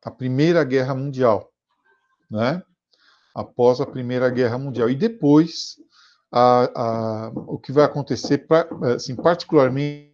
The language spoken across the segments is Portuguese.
a Primeira Guerra Mundial, né? Após a Primeira Guerra Mundial. E depois, o que vai acontecer, assim, particularmente,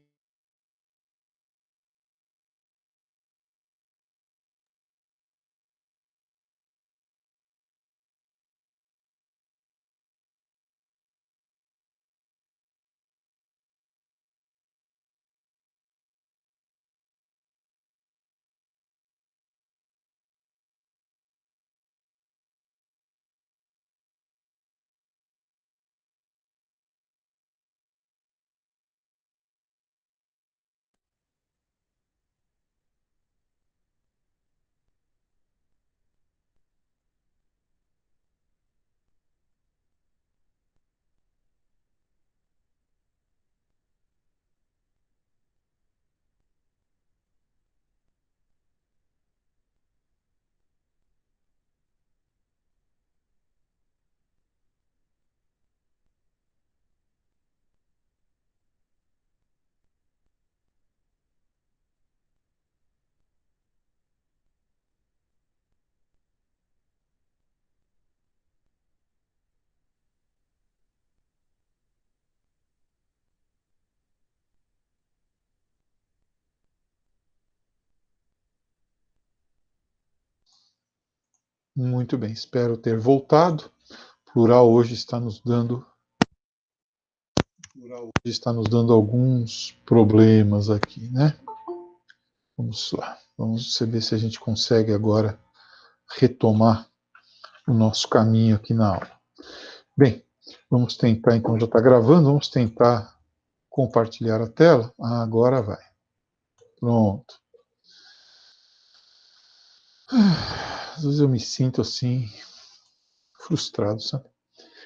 muito bem, espero ter voltado. Plural hoje está nos dando alguns problemas aqui, né? Vamos lá, vamos ver se a gente consegue agora retomar o nosso caminho aqui na aula. Bem, vamos tentar, então já está gravando, vamos tentar compartilhar a tela. Agora vai. Pronto. Às vezes eu me sinto assim, frustrado, sabe?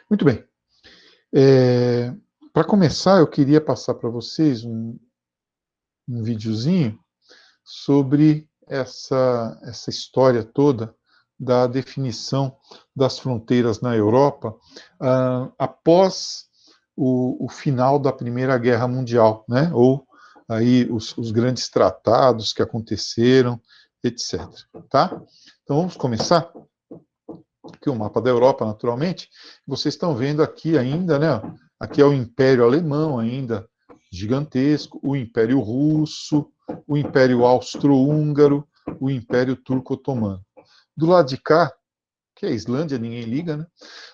Muito bem. Para começar, eu queria passar para vocês um videozinho sobre essa história toda da definição das fronteiras na Europa após o final da Primeira Guerra Mundial, né? Ou aí os grandes tratados que aconteceram, etc. Tá? Então vamos começar. Aqui o mapa da Europa, naturalmente. Vocês estão vendo aqui ainda, né? Aqui é o Império Alemão ainda gigantesco, o Império Russo, o Império Austro-Húngaro, o Império Turco-Otomano. Do lado de cá, que é a Islândia, ninguém liga, né?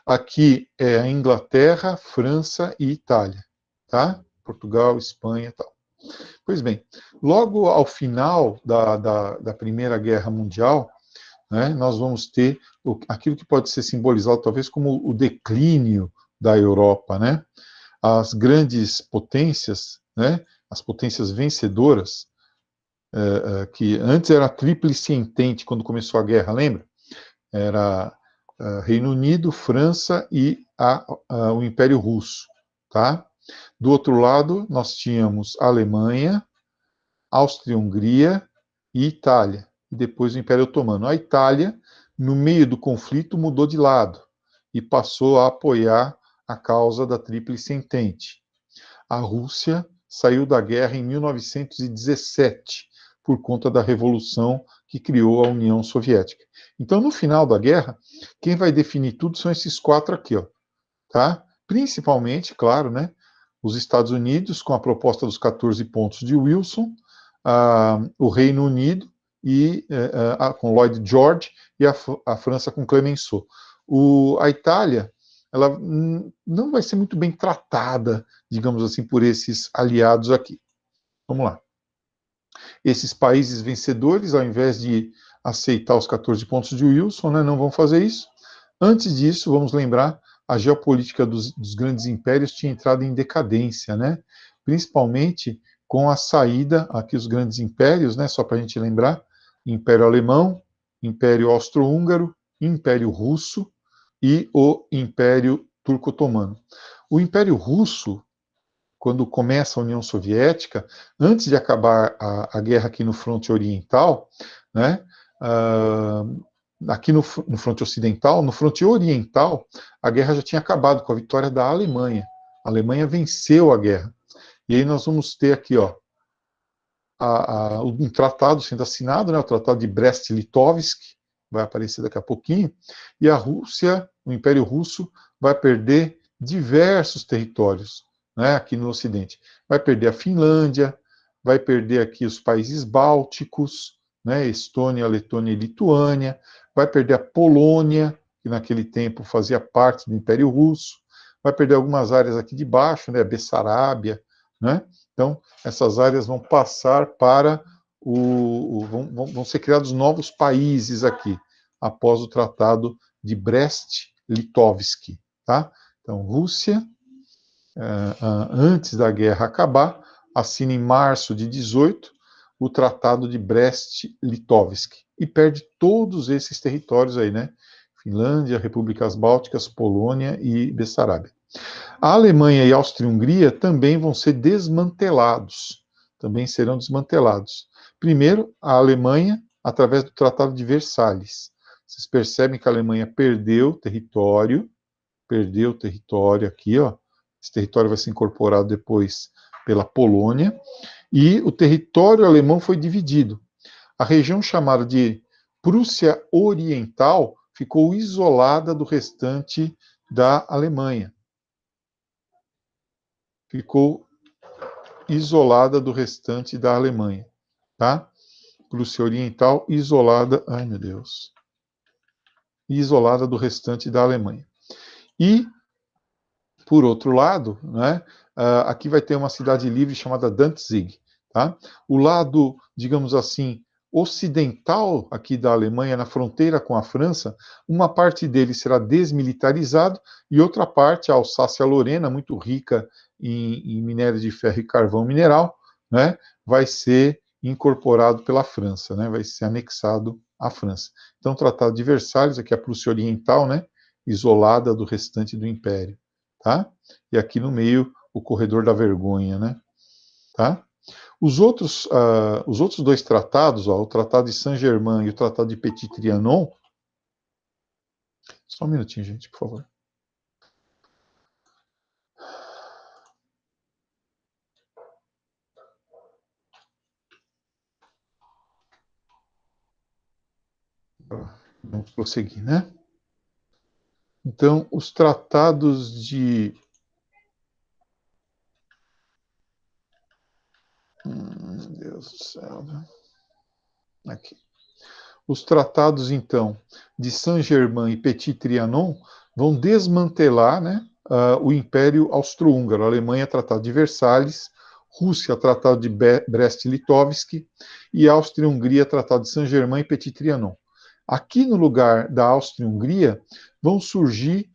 Aqui é a Inglaterra, França e Itália, tá? Portugal, Espanha e tal. Pois bem, logo ao final da Primeira Guerra Mundial, né, nós vamos ter aquilo que pode ser simbolizado talvez como o declínio da Europa, né? As grandes potências, né, as potências vencedoras, que antes era a Tríplice Entente, quando começou a guerra, lembra? Era Reino Unido, França e o Império Russo, tá? Do outro lado, nós tínhamos a Alemanha, Áustria-Hungria e Itália, e depois o Império Otomano. A Itália, no meio do conflito, mudou de lado e passou a apoiar a causa da Tríplice Entente. A Rússia saiu da guerra em 1917, por conta da revolução que criou a União Soviética. Então, no final da guerra, quem vai definir tudo são esses quatro aqui, ó, tá? Principalmente, claro, né, os Estados Unidos, com a proposta dos 14 pontos de Wilson, o Reino Unido com Lloyd George e a França com Clemenceau. A Itália, ela não vai ser muito bem tratada, digamos assim, por esses aliados aqui. Vamos lá. Esses países vencedores, ao invés de aceitar os 14 pontos de Wilson, né, não vão fazer isso. Antes disso, vamos lembrar, a geopolítica dos grandes impérios tinha entrado em decadência, né? Principalmente com a saída, aqui os grandes impérios, né, só para a gente lembrar, Império Alemão, Império Austro-Húngaro, Império Russo e o Império Turco-Otomano. O Império Russo, quando começa a União Soviética, antes de acabar a guerra aqui no fronte oriental, né, aqui no fronte ocidental, no fronte oriental, a guerra já tinha acabado com a vitória da Alemanha. A Alemanha venceu a guerra. E aí nós vamos ter aqui, ó, um tratado sendo assinado, né, o Tratado de Brest-Litovsk, vai aparecer daqui a pouquinho, e a Rússia, o Império Russo, vai perder diversos territórios, né, aqui no Ocidente. Vai perder a Finlândia, vai perder aqui os países bálticos, né, Estônia, Letônia e Lituânia, vai perder a Polônia, que naquele tempo fazia parte do Império Russo, vai perder algumas áreas aqui de baixo, né, Bessarábia, né? Então, essas áreas vão passar para vão ser criados novos países aqui, após o Tratado de Brest-Litovsk, tá? Então, Rússia, antes da guerra acabar, assina em março de 18 o Tratado de Brest-Litovsk e perde todos esses territórios aí, né? Finlândia, Repúblicas Bálticas, Polônia e Bessarabia. A Alemanha e a Áustria-Hungria também vão ser desmantelados, também serão desmantelados. Primeiro, a Alemanha, através do Tratado de Versalhes. Vocês percebem que a Alemanha perdeu território aqui, ó. Esse território vai ser incorporado depois pela Polônia, e o território alemão foi dividido. A região chamada de Prússia Oriental ficou isolada do restante da Alemanha. Ficou isolada do restante da Alemanha, tá? Prússia Oriental isolada, ai meu Deus, isolada do restante da Alemanha. E, por outro lado, né, aqui vai ter uma cidade livre chamada Danzig, tá? O lado, digamos assim, ocidental aqui da Alemanha, na fronteira com a França, uma parte dele será desmilitarizado e outra parte, a Alsácia-Lorena, muito rica em minério de ferro e carvão mineral, né, vai ser incorporado pela França, né, vai ser anexado à França. Então, o Tratado de Versalhes, aqui a Prússia Oriental, né, isolada do restante do Império, tá? E aqui no meio, o corredor da vergonha, né, tá? Os outros dois tratados, ó, o Tratado de Saint-Germain e o Tratado de Petit-Trianon, só um minutinho, gente, por favor. Vamos prosseguir, né? Então, os tratados de... Meu Deus do céu. Aqui. Os tratados, então, de Saint-Germain e Petit-Trianon vão desmantelar, né, o Império Austro-Húngaro. Alemanha, Tratado de Versalhes, Rússia, Tratado de Brest-Litovsk e Áustria-Hungria, Tratado de Saint-Germain e Petit-Trianon. Aqui no lugar da Áustria-Hungria vão surgir,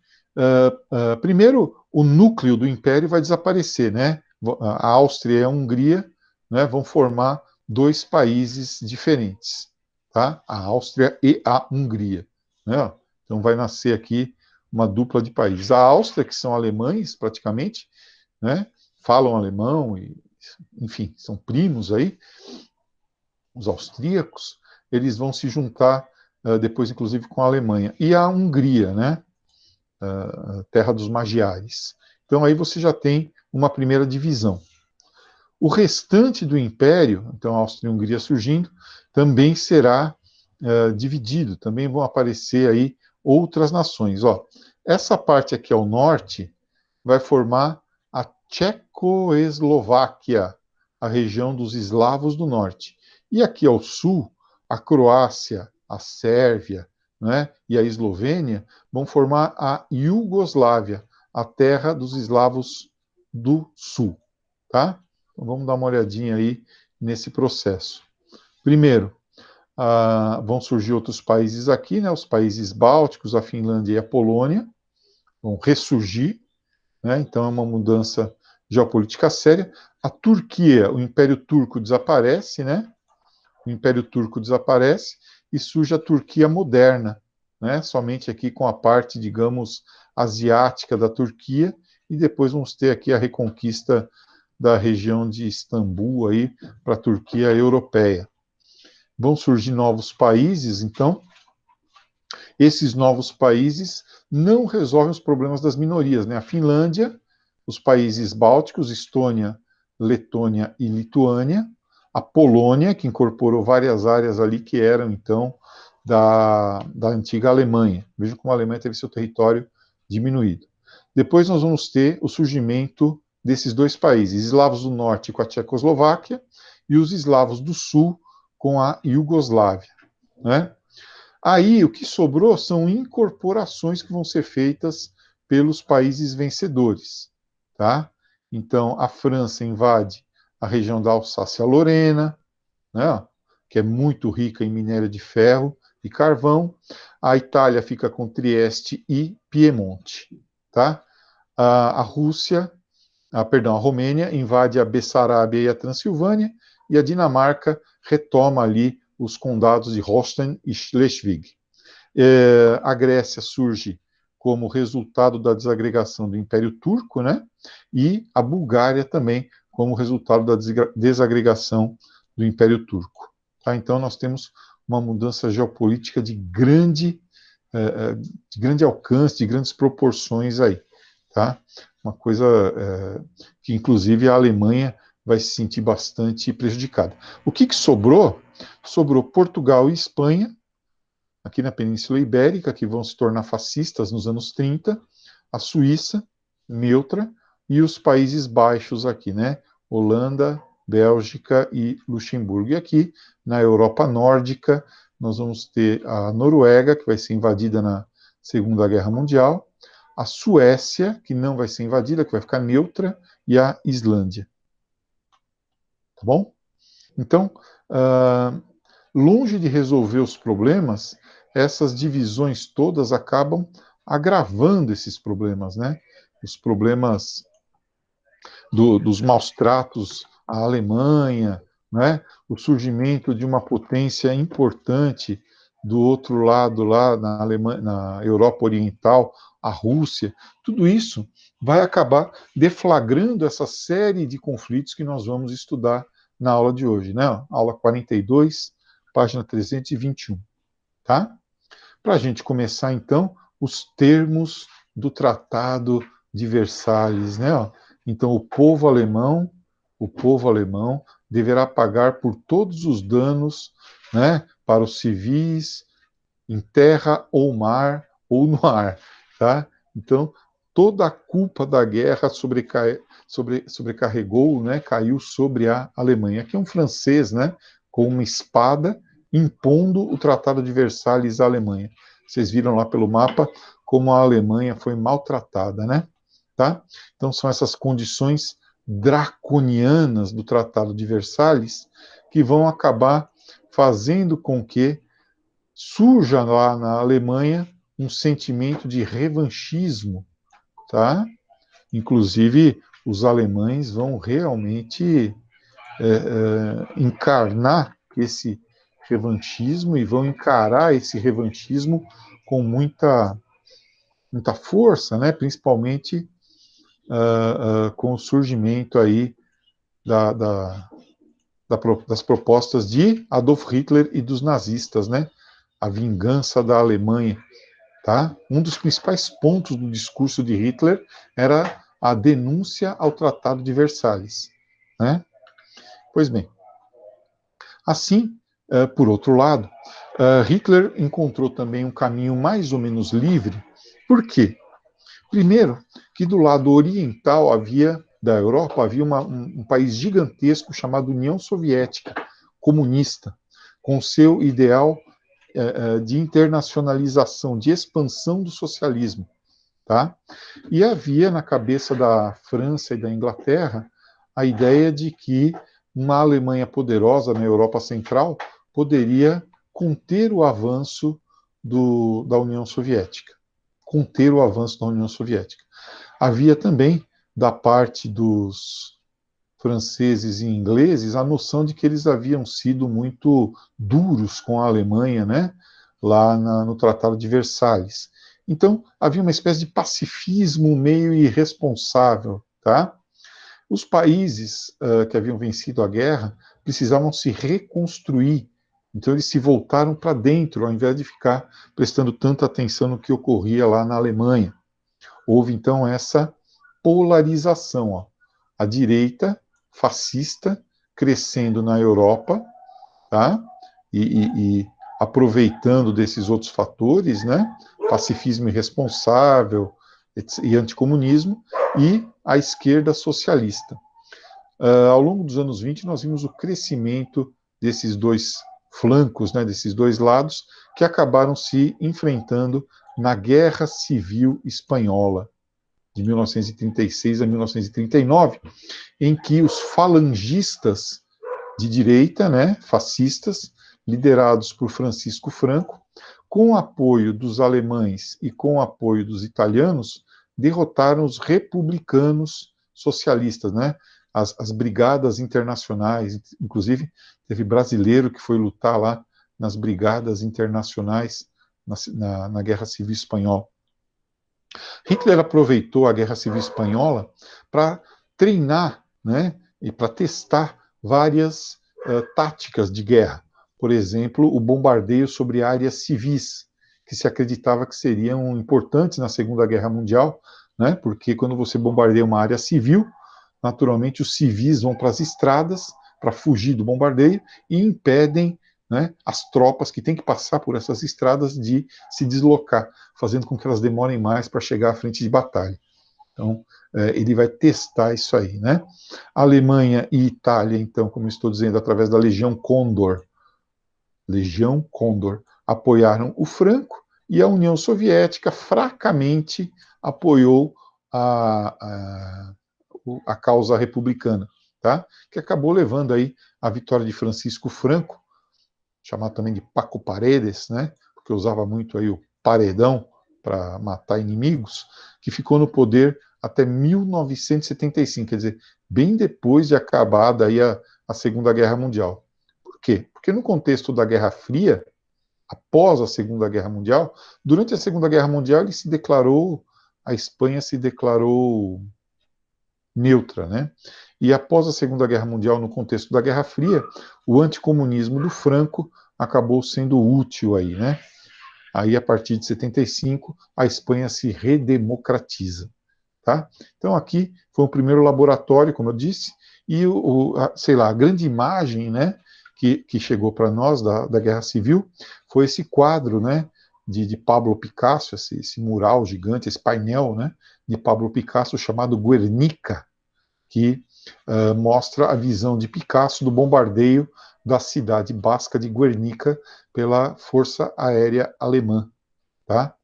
primeiro, o núcleo do Império vai desaparecer, né? A Áustria e a Hungria, né, vão formar dois países diferentes, tá? A Áustria e a Hungria, né? Então vai nascer aqui uma dupla de países. A Áustria, que são alemães praticamente, né? Falam alemão e, enfim, são primos aí. Os austríacos, eles vão se juntar depois, inclusive, com a Alemanha. E a Hungria, né? Terra dos magiares. Então aí você já tem uma primeira divisão. O restante do império, então a Áustria e a Hungria surgindo, também será dividido, também vão aparecer aí outras nações. Ó, essa parte aqui ao norte vai formar a Tchecoslováquia, a região dos eslavos do norte. E aqui ao sul, a Croácia, a Sérvia, né, e a Eslovênia vão formar a Iugoslávia, a terra dos eslavos do sul, tá? Então vamos dar uma olhadinha aí nesse processo. Primeiro, vão surgir outros países aqui, né, os países bálticos, a Finlândia e a Polônia, vão ressurgir, né, então é uma mudança geopolítica séria. A Turquia, o Império Turco desaparece, né, o Império Turco desaparece e surge a Turquia moderna, né, somente aqui com a parte, digamos, asiática da Turquia, e depois vamos ter aqui a reconquista da região de Istambul aí para a Turquia europeia. Vão surgir novos países, então, esses novos países não resolvem os problemas das minorias, né? A Finlândia, os países bálticos, Estônia, Letônia e Lituânia, a Polônia, que incorporou várias áreas ali que eram, então, da antiga Alemanha. Veja como a Alemanha teve seu território diminuído. Depois nós vamos ter o surgimento desses dois países, eslavos do norte com a Tchecoslováquia e os eslavos do sul com a Iugoslávia, né? Aí o que sobrou são incorporações que vão ser feitas pelos países vencedores, tá? Então a França invade a região da Alsácia-Lorena, né? Que é muito rica em minério de ferro e carvão. A Itália fica com Trieste e Piemonte, tá? A Rússia, perdão, a Romênia invade a Bessarábia e a Transilvânia, e a Dinamarca retoma ali os condados de Holstein e Schleswig. A Grécia surge como resultado da desagregação do Império Turco, né? E a Bulgária também como resultado da desagregação do Império Turco. Tá? Então nós temos uma mudança geopolítica de grande alcance, de grandes proporções aí. Tá? Uma coisa que, inclusive, a Alemanha vai se sentir bastante prejudicada. O que sobrou? Sobrou Portugal e Espanha, aqui na Península Ibérica, que vão se tornar fascistas nos anos 30, a Suíça, neutra, e os Países Baixos aqui, né? Holanda, Bélgica e Luxemburgo. E aqui, na Europa nórdica, nós vamos ter a Noruega, que vai ser invadida na Segunda Guerra Mundial, a Suécia, que não vai ser invadida, que vai ficar neutra, e a Islândia. Tá bom? Então, longe de resolver os problemas, essas divisões todas acabam agravando esses problemas, né? Os problemas dos maus tratos à Alemanha, né? O surgimento de uma potência importante do outro lado, lá na Alemanha, na Europa Oriental, a Rússia, tudo isso vai acabar deflagrando essa série de conflitos que nós vamos estudar na aula de hoje, né? Aula 42, página 321, tá? Para a gente começar, então, os termos do Tratado de Versalhes, né? Então, o povo alemão deverá pagar por todos os danos, né, para os civis, em terra ou mar ou no ar, tá? Então, toda a culpa da guerra sobrecarregou, né, caiu sobre a Alemanha. Aqui é um francês, né, com uma espada impondo o Tratado de Versalhes à Alemanha. Vocês viram lá pelo mapa como a Alemanha foi maltratada, né? Tá? Então são essas condições draconianas do Tratado de Versalhes que vão acabar fazendo com que surja lá na Alemanha um sentimento de revanchismo, tá? Inclusive, os alemães vão realmente encarnar esse revanchismo e vão encarar esse revanchismo com muita força, né? Principalmente com o surgimento aí das propostas de Adolf Hitler e dos nazistas, né? A vingança da Alemanha. Tá? Um dos principais pontos do discurso de Hitler era a denúncia ao Tratado de Versalhes. Né? Pois bem, assim, por outro lado, Hitler encontrou também um caminho mais ou menos livre. Por quê? Primeiro, que do lado oriental da Europa havia um país gigantesco chamado União Soviética, comunista, com seu ideal de internacionalização, de expansão do socialismo. Tá? E havia na cabeça da França e da Inglaterra a ideia de que uma Alemanha poderosa na Europa Central poderia conter o avanço da União Soviética. Conter o avanço da União Soviética. Havia também, da parte dos franceses e ingleses, a noção de que eles haviam sido muito duros com a Alemanha, né, lá no Tratado de Versalhes. Então, havia uma espécie de pacifismo meio irresponsável, tá? Os países que haviam vencido a guerra precisavam se reconstruir, então eles se voltaram para dentro, ao invés de ficar prestando tanta atenção no que ocorria lá na Alemanha. Houve, então, essa polarização, ó. A direita fascista crescendo na Europa, tá? E aproveitando desses outros fatores, né? Pacifismo irresponsável e anticomunismo, e a esquerda socialista. Ao longo dos anos 20, nós vimos o crescimento desses dois flancos, né, desses dois lados, que acabaram se enfrentando na Guerra Civil Espanhola, de 1936 a 1939, em que os falangistas de direita, né, fascistas, liderados por Francisco Franco, com o apoio dos alemães e com o apoio dos italianos, derrotaram os republicanos socialistas, né? As brigadas internacionais, inclusive teve brasileiro que foi lutar lá nas brigadas internacionais na Guerra Civil Espanhola. Hitler aproveitou a Guerra Civil Espanhola para treinar, né, e para testar várias táticas de guerra. Por exemplo, o bombardeio sobre áreas civis, que se acreditava que seriam importantes na Segunda Guerra Mundial, né, porque quando você bombardeia uma área civil, naturalmente os civis vão para as estradas para fugir do bombardeio e impedem, né, as tropas que têm que passar por essas estradas de se deslocar, fazendo com que elas demorem mais para chegar à frente de batalha. Então, ele vai testar isso aí, né? Alemanha e Itália, então, como estou dizendo, através da Legião Condor, apoiaram o Franco, e a União Soviética fracamente apoiou a causa republicana, tá? Que acabou levando aí a vitória de Francisco Franco, chamado também de Paco Paredes, né? Porque usava muito aí o paredão para matar inimigos, que ficou no poder até 1975, quer dizer, bem depois de acabada aí a Segunda Guerra Mundial. Por quê? Porque no contexto da Guerra Fria, após a Segunda Guerra Mundial, durante a Segunda Guerra Mundial a Espanha se declarou neutra, né? E após a Segunda Guerra Mundial, no contexto da Guerra Fria, o anticomunismo do Franco acabou sendo útil aí, né? Aí, a partir de 75, a Espanha se redemocratiza, tá? Então, aqui foi o primeiro laboratório, como eu disse, e a grande imagem, né, que chegou para nós da Guerra Civil foi esse quadro, né, de Pablo Picasso, esse mural gigante, esse painel, né, de Pablo Picasso chamado Guernica, que mostra a visão de Picasso do bombardeio da cidade basca de Guernica pela Força Aérea Alemã, tá?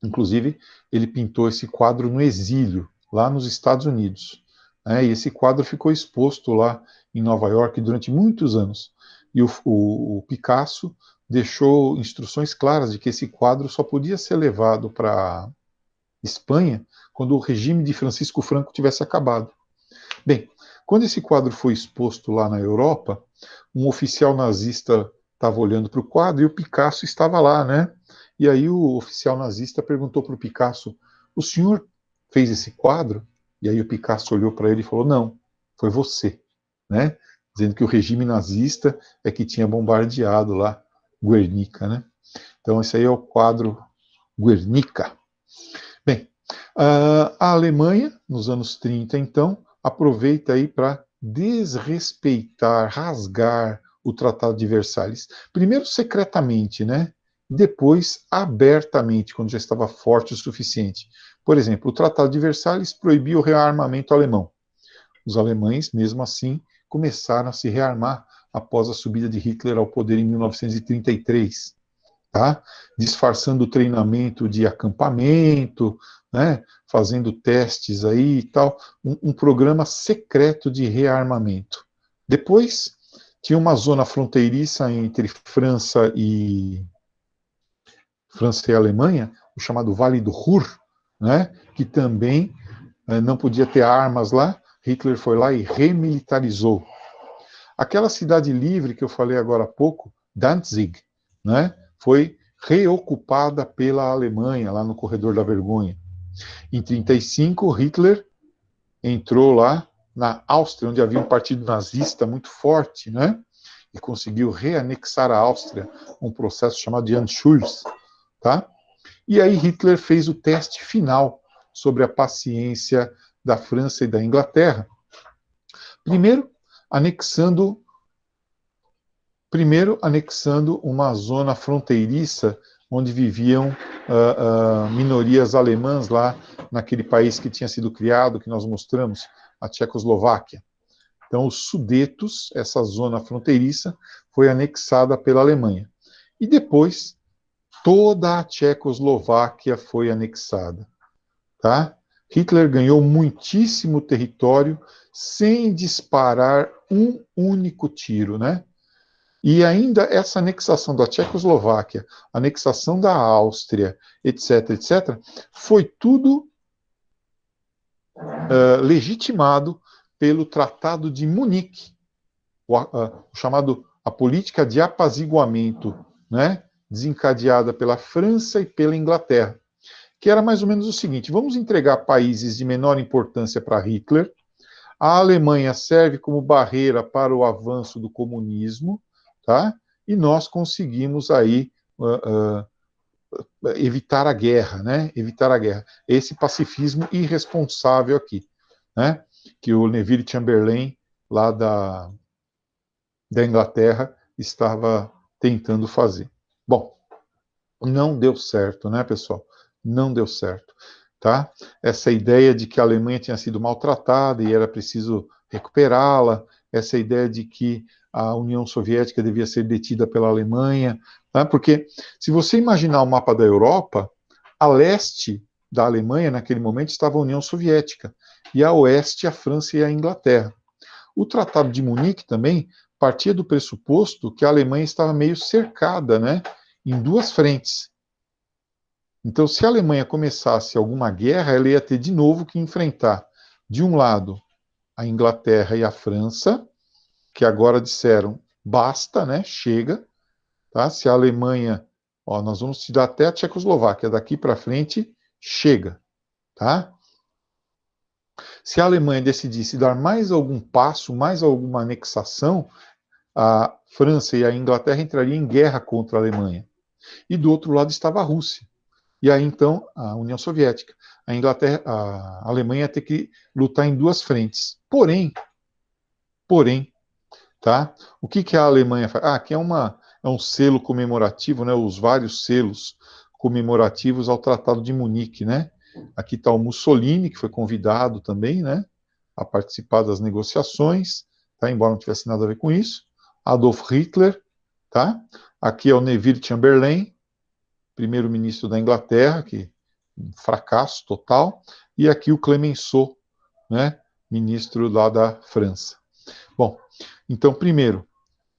Inclusive, ele pintou esse quadro no exílio, lá nos Estados Unidos, né? E esse quadro ficou exposto lá em Nova York durante muitos anos. E o Picasso deixou instruções claras de que esse quadro só podia ser levado para Espanha quando o regime de Francisco Franco tivesse acabado. Bem, quando esse quadro foi exposto lá na Europa, um oficial nazista estava olhando para o quadro e o Picasso estava lá, né? E aí o oficial nazista perguntou para o Picasso: o senhor fez esse quadro? E aí o Picasso olhou para ele e falou: não, foi você, né? Dizendo que o regime nazista é que tinha bombardeado lá Guernica, né? Então esse aí é o quadro Guernica. Bem, a Alemanha, nos anos 30, então, aproveita aí para desrespeitar, rasgar o Tratado de Versalhes. Primeiro secretamente, né? Depois abertamente, quando já estava forte o suficiente. Por exemplo, o Tratado de Versalhes proibiu o rearmamento alemão. Os alemães, mesmo assim, começaram a se rearmar após a subida de Hitler ao poder em 1933. Tá? Disfarçando o treinamento de acampamento, né? Fazendo testes aí e tal, um programa secreto de rearmamento. Depois, tinha uma zona fronteiriça entre França e Alemanha, o chamado Vale do Ruhr, né? Que também não podia ter armas lá. Hitler foi lá e remilitarizou. Aquela cidade livre que eu falei agora há pouco, Danzig, né? Foi reocupada pela Alemanha, lá no Corredor da Vergonha. Em 1935, Hitler entrou lá na Áustria, onde havia um partido nazista muito forte, né? E conseguiu reanexar a Áustria, um processo chamado de Anschluss, tá? E aí Hitler fez o teste final sobre a paciência da França e da Inglaterra. Primeiro, primeiro anexando uma zona fronteiriça onde viviam minorias alemãs lá naquele país que tinha sido criado, que nós mostramos, a Tchecoslováquia. Então, os Sudetos, essa zona fronteiriça, foi anexada pela Alemanha. E depois, toda a Tchecoslováquia foi anexada. Tá? Hitler ganhou muitíssimo território sem disparar um único tiro, né? E ainda essa anexação da Tchecoslováquia, anexação da Áustria, etc., etc., foi tudo legitimado pelo Tratado de Munique, chamado a política de apaziguamento, né, desencadeada pela França e pela Inglaterra, que era mais ou menos o seguinte: vamos entregar países de menor importância para Hitler, a Alemanha serve como barreira para o avanço do comunismo, tá? E nós conseguimos aí evitar a guerra, né? Evitar a guerra. Esse pacifismo irresponsável aqui, né? Que o Neville Chamberlain, lá da Inglaterra, estava tentando fazer. Bom, não deu certo, né, pessoal? Não deu certo, tá? Essa ideia de que a Alemanha tinha sido maltratada e era preciso recuperá-la, essa ideia de que a União Soviética devia ser detida pela Alemanha, tá? Porque se você imaginar o mapa da Europa, a leste da Alemanha, naquele momento, estava a União Soviética, e a oeste, a França e a Inglaterra. O Tratado de Munique também partia do pressuposto que a Alemanha estava meio cercada, né, em duas frentes. Então, se a Alemanha começasse alguma guerra, ela ia ter de novo que enfrentar, de um lado, a Inglaterra e a França, que agora disseram, basta, né, chega, tá? Se a Alemanha, ó, nós vamos te dar até a Tchecoslováquia, daqui para frente, chega, tá? Se a Alemanha decidisse dar mais algum passo, mais alguma anexação, a França e a Inglaterra entrariam em guerra contra a Alemanha. E do outro lado estava a Rússia. E aí, então, a União Soviética. A Inglaterra, a Alemanha ia ter que lutar em duas frentes. Porém, tá? O que a Alemanha faz? Aqui é um selo comemorativo, né? Os vários selos comemorativos ao Tratado de Munique, né? Aqui está o Mussolini, que foi convidado também, né? A participar das negociações, tá? Embora não tivesse nada a ver com isso. Adolf Hitler, tá? Aqui é o Neville Chamberlain, primeiro-ministro da Inglaterra, que um fracasso total, e aqui o Clemenceau, né, ministro lá da França. Bom, então, primeiro,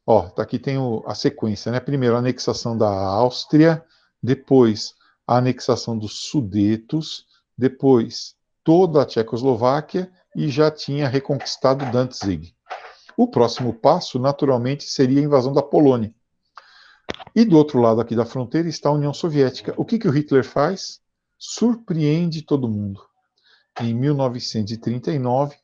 ó, aqui tem a sequência, né? Primeiro, a anexação da Áustria, depois, a anexação dos Sudetos, depois, toda a Tchecoslováquia, e já tinha reconquistado Danzig. O próximo passo, naturalmente, seria a invasão da Polônia. E do outro lado aqui da fronteira está a União Soviética. O que o Hitler faz? Surpreende todo mundo. Em 1939,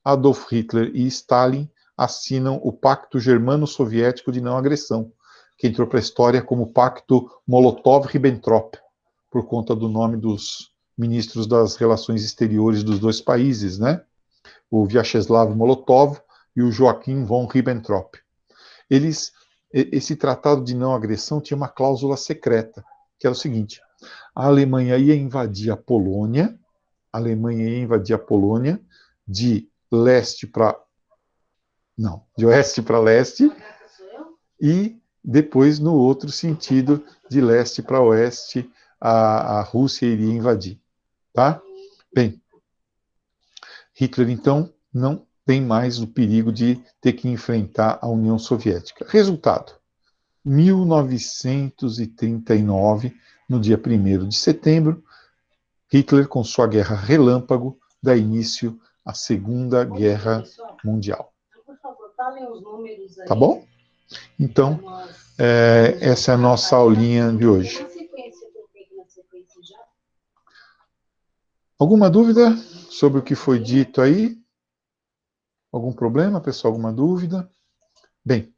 Adolf Hitler e Stalin assinam o Pacto Germano-Soviético de Não Agressão, que entrou para a história como Pacto Molotov-Ribbentrop, por conta do nome dos ministros das relações exteriores dos dois países, né? O Vyacheslav Molotov e o Joachim von Ribbentrop. Esse tratado de não agressão tinha uma cláusula secreta, que era o seguinte: a Alemanha ia invadir a Polônia, de leste para não, de oeste para leste, e depois no outro sentido, de leste para oeste, a Rússia iria invadir, tá? Bem, Hitler então não tem mais o perigo de ter que enfrentar a União Soviética. Resultado: 1939, no dia 1º de setembro, Hitler, com sua guerra relâmpago, dá início à Segunda Guerra Mundial. Tá bom? Então, essa é a nossa aulinha de hoje. Alguma dúvida sobre o que foi dito aí? Algum problema, pessoal? Alguma dúvida? Bem,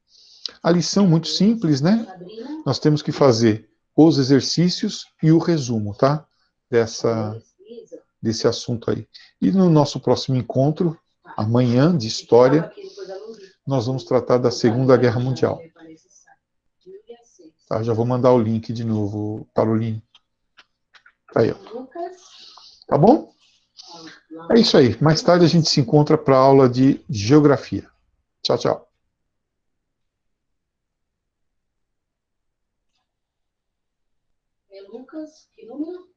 a lição muito simples, né? Nós temos que fazer os exercícios e o resumo, tá? Desse assunto aí. E no nosso próximo encontro, amanhã, de história, nós vamos tratar da Segunda Guerra Mundial. Tá, já vou mandar o link de novo, Caroline. Tá aí, ó. Tá bom? É isso aí. Mais tarde a gente se encontra para a aula de geografia. Tchau, tchau. Lucas, que número?